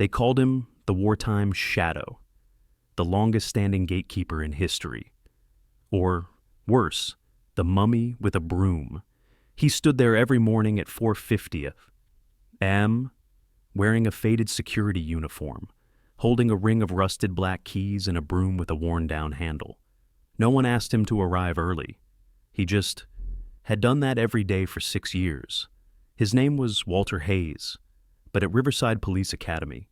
They called him the wartime shadow, the longest-standing gatekeeper in history. Or, worse, the mummy with a broom. He stood there every morning at 4:50 a.m., wearing a faded security uniform, holding a ring of rusted black keys and a broom with a worn-down handle. No one asked him to arrive early. He just had done that every day for 6 years. His name was Walter Hayes, but at Riverside Police Academy,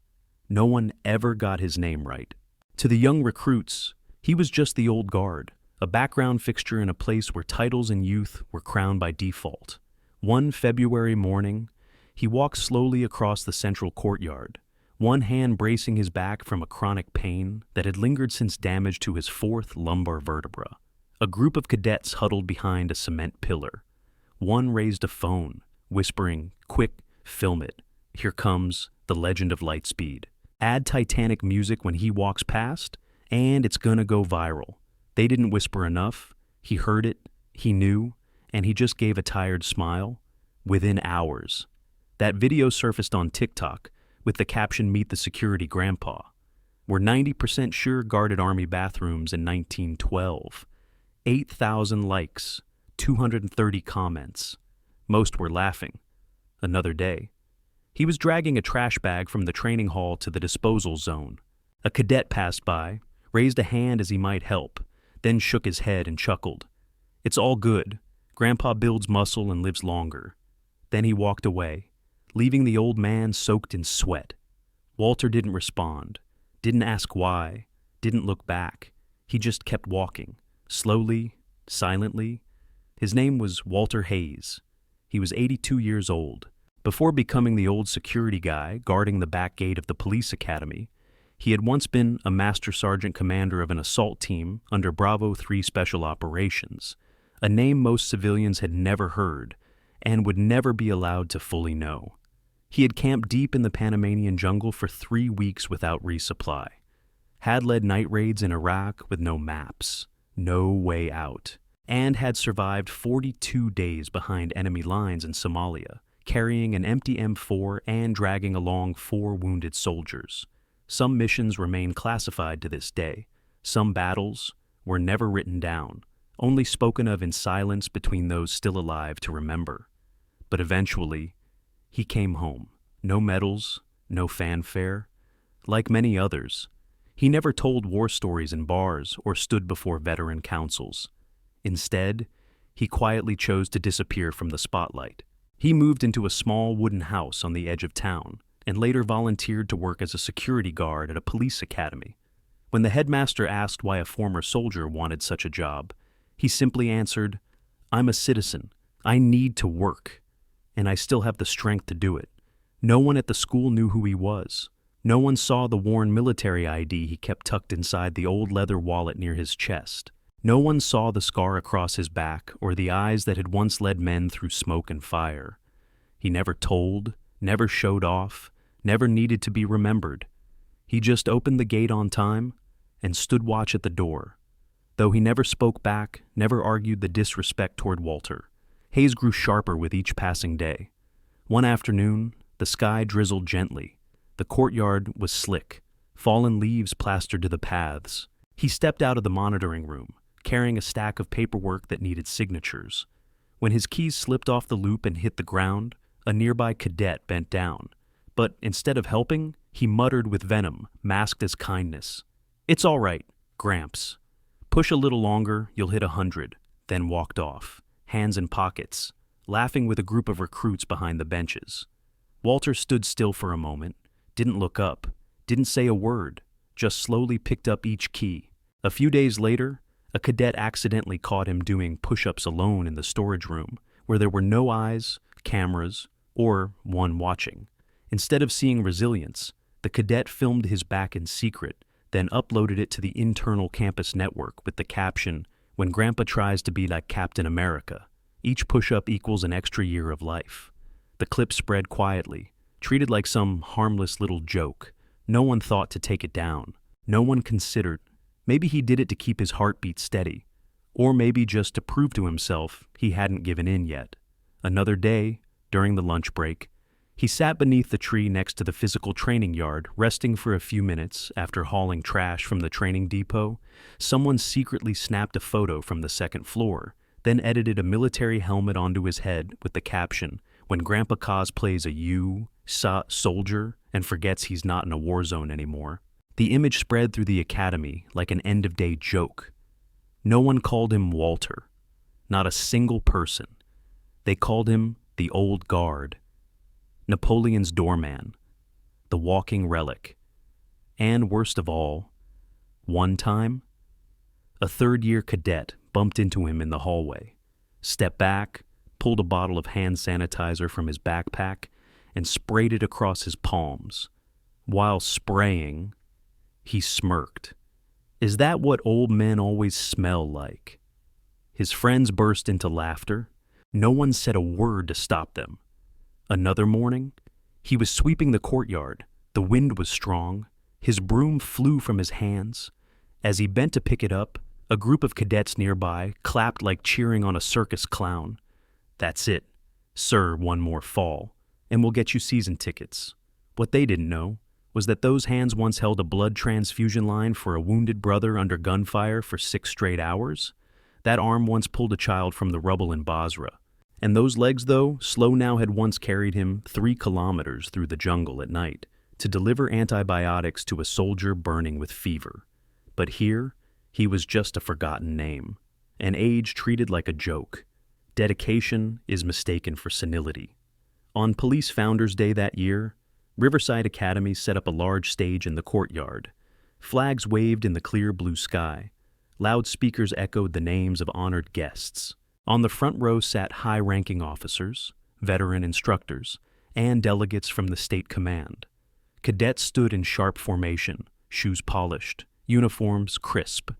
no one ever got his name right. To the young recruits, he was just the old guard, a background fixture in a place where titles and youth were crowned by default. One February morning, he walked slowly across the central courtyard, one hand bracing his back from a chronic pain that had lingered since damage to his fourth lumbar vertebra. A group of cadets huddled behind a cement pillar. One raised a phone, whispering, "Quick, film it. Here comes the legend of Lightspeed. Add Titanic music when he walks past, and it's gonna go viral." They didn't whisper enough. He heard it, he knew, and he just gave a tired smile. Within hours, that video surfaced on TikTok with the caption, "Meet the security grandpa." We're 90% sure guarded Army bathrooms in 1912. 8,000 likes, 230 comments. Most were laughing. Another day. He was dragging a trash bag from the training hall to the disposal zone. A cadet passed by, raised a hand as he might help, then shook his head and chuckled. "It's all good. Grandpa builds muscle and lives longer." Then he walked away, leaving the old man soaked in sweat. Walter didn't respond, didn't ask why, didn't look back. He just kept walking, slowly, silently. His name was Walter Hayes. He was 82 years old. Before becoming the old security guy guarding the back gate of the police academy, he had once been a master sergeant commander of an assault team under Bravo 3 Special Operations, a name most civilians had never heard and would never be allowed to fully know. He had camped deep in the Panamanian jungle for 3 weeks without resupply, had led night raids in Iraq with no maps, no way out, and had survived 42 days behind enemy lines in Somalia, carrying an empty M4 and dragging along 4 wounded soldiers. Some missions remain classified to this day. Some battles were never written down, only spoken of in silence between those still alive to remember. But eventually, he came home. No medals, no fanfare. Like many others, he never told war stories in bars or stood before veteran councils. Instead, he quietly chose to disappear from the spotlight. He moved into a small wooden house on the edge of town and later volunteered to work as a security guard at a police academy. When the headmaster asked why a former soldier wanted such a job, he simply answered, "I'm a citizen. I need to work, and I still have the strength to do it." No one at the school knew who he was. No one saw the worn military ID he kept tucked inside the old leather wallet near his chest. No one saw the scar across his back or the eyes that had once led men through smoke and fire. He never told, never showed off, never needed to be remembered. He just opened the gate on time and stood watch at the door. Though he never spoke back, never argued the disrespect toward Walter, Hayes grew sharper with each passing day. One afternoon, the sky drizzled gently. The courtyard was slick, fallen leaves plastered to the paths. He stepped out of the monitoring room, carrying a stack of paperwork that needed signatures. When his keys slipped off the loop and hit the ground, a nearby cadet bent down. But instead of helping, he muttered with venom, masked as kindness. "It's all right, Gramps. Push a little longer, you'll hit 100, then walked off, hands in pockets, laughing with a group of recruits behind the benches. Walter stood still for a moment, didn't look up, didn't say a word, just slowly picked up each key. A few days later, a cadet accidentally caught him doing push-ups alone in the storage room, where there were no eyes, cameras, or one watching. Instead of seeing resilience, the cadet filmed his back in secret, then uploaded it to the internal campus network with the caption, "When Grandpa tries to be like Captain America, each push-up equals an extra year of life." The clip spread quietly, treated like some harmless little joke. No one thought to take it down. No one considered. Maybe he did it to keep his heartbeat steady, or maybe just to prove to himself he hadn't given in yet. Another day, during the lunch break, He sat beneath the tree next to the physical training yard, resting for a few minutes after hauling trash from the training depot. Someone secretly snapped a photo from the second floor, then edited a military helmet onto his head with the caption, "When Grandpa cosplays a soldier and forgets he's not in a war zone anymore." The image spread through the academy like an end-of-day joke. No one called him Walter. Not a single person. They called him the Old Guard, Napoleon's doorman, the walking relic. And worst of all, one time, a third-year cadet bumped into him in the hallway, stepped back, pulled a bottle of hand sanitizer from his backpack, and sprayed it across his palms. While spraying, he smirked. "Is that what old men always smell like?" His friends burst into laughter. No one said a word to stop them. Another morning, he was sweeping the courtyard. The wind was strong. His broom flew from his hands. As he bent to pick it up, a group of cadets nearby clapped like cheering on a circus clown. "That's it. Sir, one more fall, and we'll get you season tickets." What they didn't know was that those hands once held a blood transfusion line for a wounded brother under gunfire for 6 straight hours. That arm once pulled a child from the rubble in Basra. And those legs, though, Slow now had once carried him 3 kilometers through the jungle at night to deliver antibiotics to a soldier burning with fever. But here, he was just a forgotten name, an age treated like a joke. Dedication is mistaken for senility. On Police Founders Day that year, Riverside Academy set up a large stage in the courtyard. Flags waved in the clear blue sky. Loudspeakers echoed the names of honored guests. On the front row sat high-ranking officers, veteran instructors, and delegates from the state command. Cadets stood in sharp formation, shoes polished, uniforms crisp.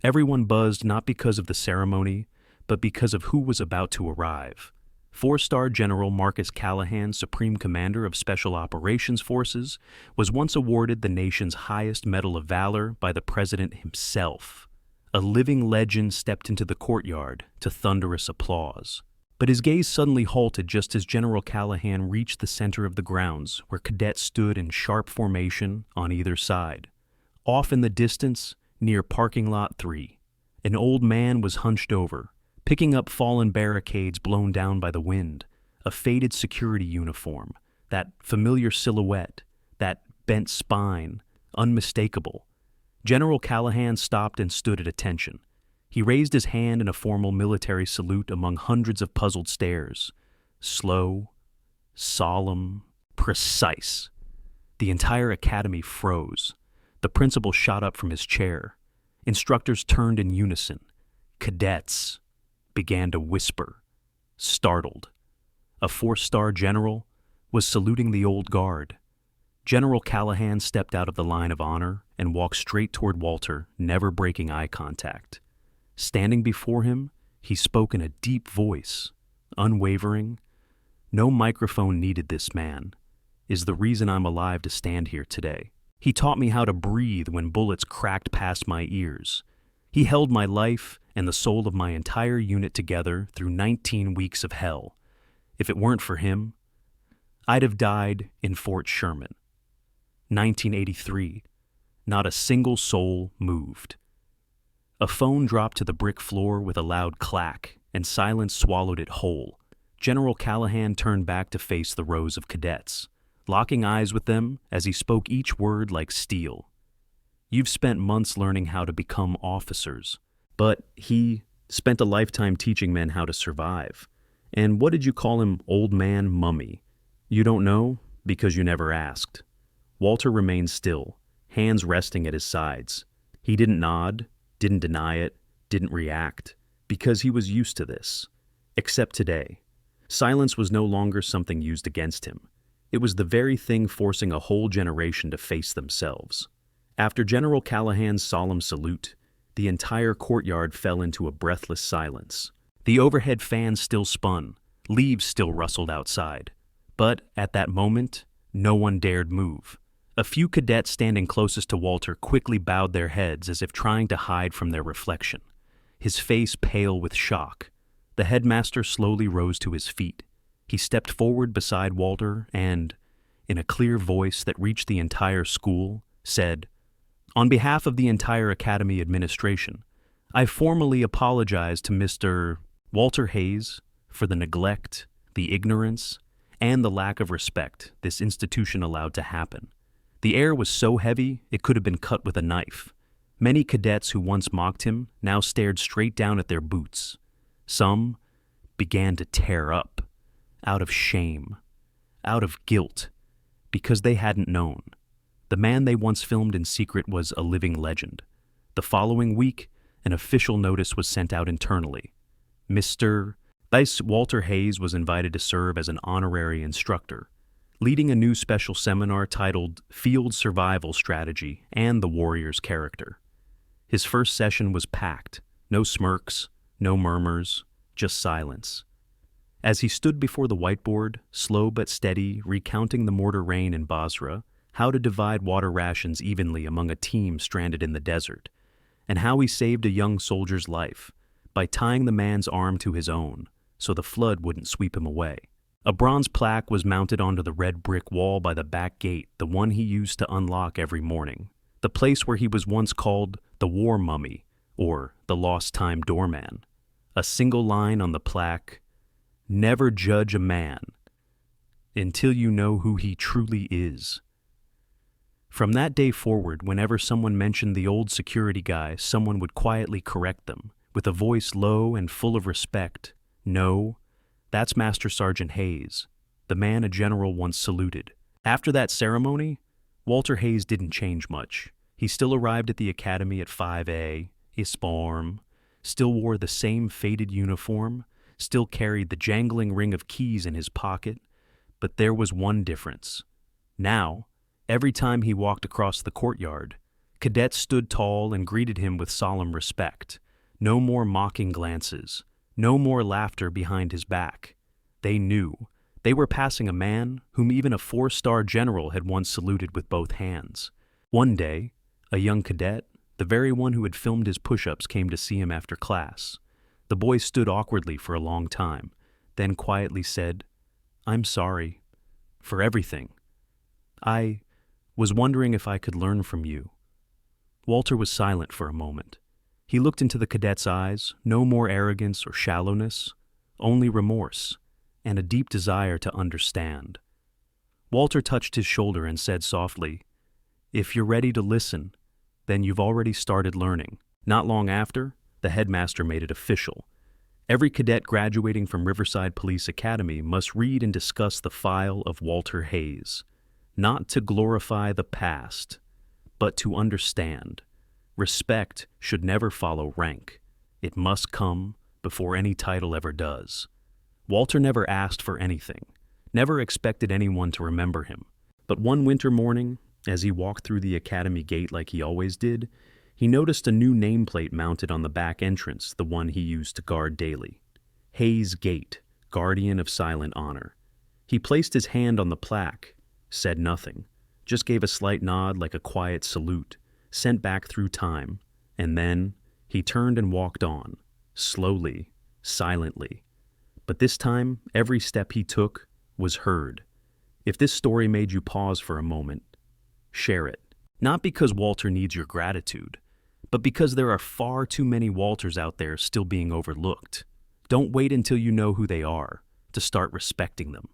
Everyone buzzed not because of the ceremony, but because of who was about to arrive. 4-star General Marcus Callahan, Supreme Commander of Special Operations Forces, was once awarded the nation's highest Medal of Valor by the President himself. A living legend stepped into the courtyard to thunderous applause. But his gaze suddenly halted just as General Callahan reached the center of the grounds, where cadets stood in sharp formation on either side. Off in the distance, near parking lot 3, an old man was hunched over, picking up fallen barricades blown down by the wind, a faded security uniform, that familiar silhouette, that bent spine, unmistakable. General Callahan stopped and stood at attention. He raised his hand in a formal military salute among hundreds of puzzled stares. Slow, solemn, precise. The entire academy froze. The principal shot up from his chair. Instructors turned in unison. Cadets began to whisper, startled. A 4-star general was saluting the old guard. General Callahan stepped out of the line of honor and walked straight toward Walter, never breaking eye contact. Standing before him, he spoke in a deep voice, unwavering. "No microphone needed, this man is the reason I'm alive to stand here today. He taught me how to breathe when bullets cracked past my ears. He held my life and the soul of my entire unit together through 19 weeks of hell. If it weren't for him, I'd have died in Fort Sherman." 1983. Not a single soul moved. A phone dropped to the brick floor with a loud clack, and silence swallowed it whole. General Callahan turned back to face the rows of cadets, locking eyes with them as he spoke each word like steel. "You've spent months learning how to become officers, but he spent a lifetime teaching men how to survive. And what did you call him, old man mummy? You don't know because you never asked." Walter remained still, hands resting at his sides. He didn't nod, didn't deny it, didn't react, because he was used to this. Except today. Silence was no longer something used against him. It was the very thing forcing a whole generation to face themselves. After General Callahan's solemn salute, the entire courtyard fell into a breathless silence. The overhead fans still spun, leaves still rustled outside. But at that moment, no one dared move. A few cadets standing closest to Walter quickly bowed their heads as if trying to hide from their reflection, his face pale with shock. The headmaster slowly rose to his feet. He stepped forward beside Walter and, in a clear voice that reached the entire school, said, "On behalf of the entire Academy administration, I formally apologize to Mr. Walter Hayes for the neglect, the ignorance, and the lack of respect this institution allowed to happen. The air was so heavy it could have been cut with a knife. Many cadets who once mocked him now stared straight down at their boots. Some began to tear up, out of shame, out of guilt, because they hadn't known. The man they once filmed in secret was a living legend. The following week, an official notice was sent out internally. Mr. Vice Walter Hayes was invited to serve as an honorary instructor, leading a new special seminar titled Field Survival Strategy and the Warrior's Character. His first session was packed. No smirks, no murmurs, just silence. As he stood before the whiteboard, slow but steady, recounting the mortar rain in Basra, how to divide water rations evenly among a team stranded in the desert, and how he saved a young soldier's life by tying the man's arm to his own so the flood wouldn't sweep him away. A bronze plaque was mounted onto the red brick wall by the back gate, the one he used to unlock every morning, the place where he was once called the War Mummy or the Lost Time Doorman. A single line on the plaque, "Never judge a man until you know who he truly is." From that day forward, whenever someone mentioned the old security guy, someone would quietly correct them, with a voice low and full of respect. "No, that's Master Sergeant Hayes, the man a general once saluted." After that ceremony, Walter Hayes didn't change much. He still arrived at the academy at 5 ISPORM, still wore the same faded uniform, still carried the jangling ring of keys in his pocket, but there was one difference. Now, every time he walked across the courtyard, cadets stood tall and greeted him with solemn respect. No more mocking glances, no more laughter behind his back. They knew they were passing a man whom even a 4-star general had once saluted with both hands. One day, a young cadet, the very one who had filmed his push-ups, came to see him after class. The boy stood awkwardly for a long time, then quietly said, "I'm sorry for everything. I was wondering if I could learn from you." Walter was silent for a moment. He looked into the cadet's eyes, no more arrogance or shallowness, only remorse and a deep desire to understand. Walter touched his shoulder and said softly, "If you're ready to listen, then you've already started learning." Not long after, the headmaster made it official. Every cadet graduating from Riverside Police Academy must read and discuss the file of Walter Hayes, not to glorify the past, but to understand. Respect should never follow rank. It must come before any title ever does. Walter never asked for anything, never expected anyone to remember him. But one winter morning, as he walked through the academy gate like he always did, he noticed a new nameplate mounted on the back entrance, the one he used to guard daily. Hayes Gate, Guardian of Silent Honor. He placed his hand on the plaque, said nothing, just gave a slight nod like a quiet salute, sent back through time, and then he turned and walked on, slowly, silently. But this time, every step he took was heard. If this story made you pause for a moment, share it. Not because Walter needs your gratitude, but because there are far too many Walters out there still being overlooked. Don't wait until you know who they are to start respecting them.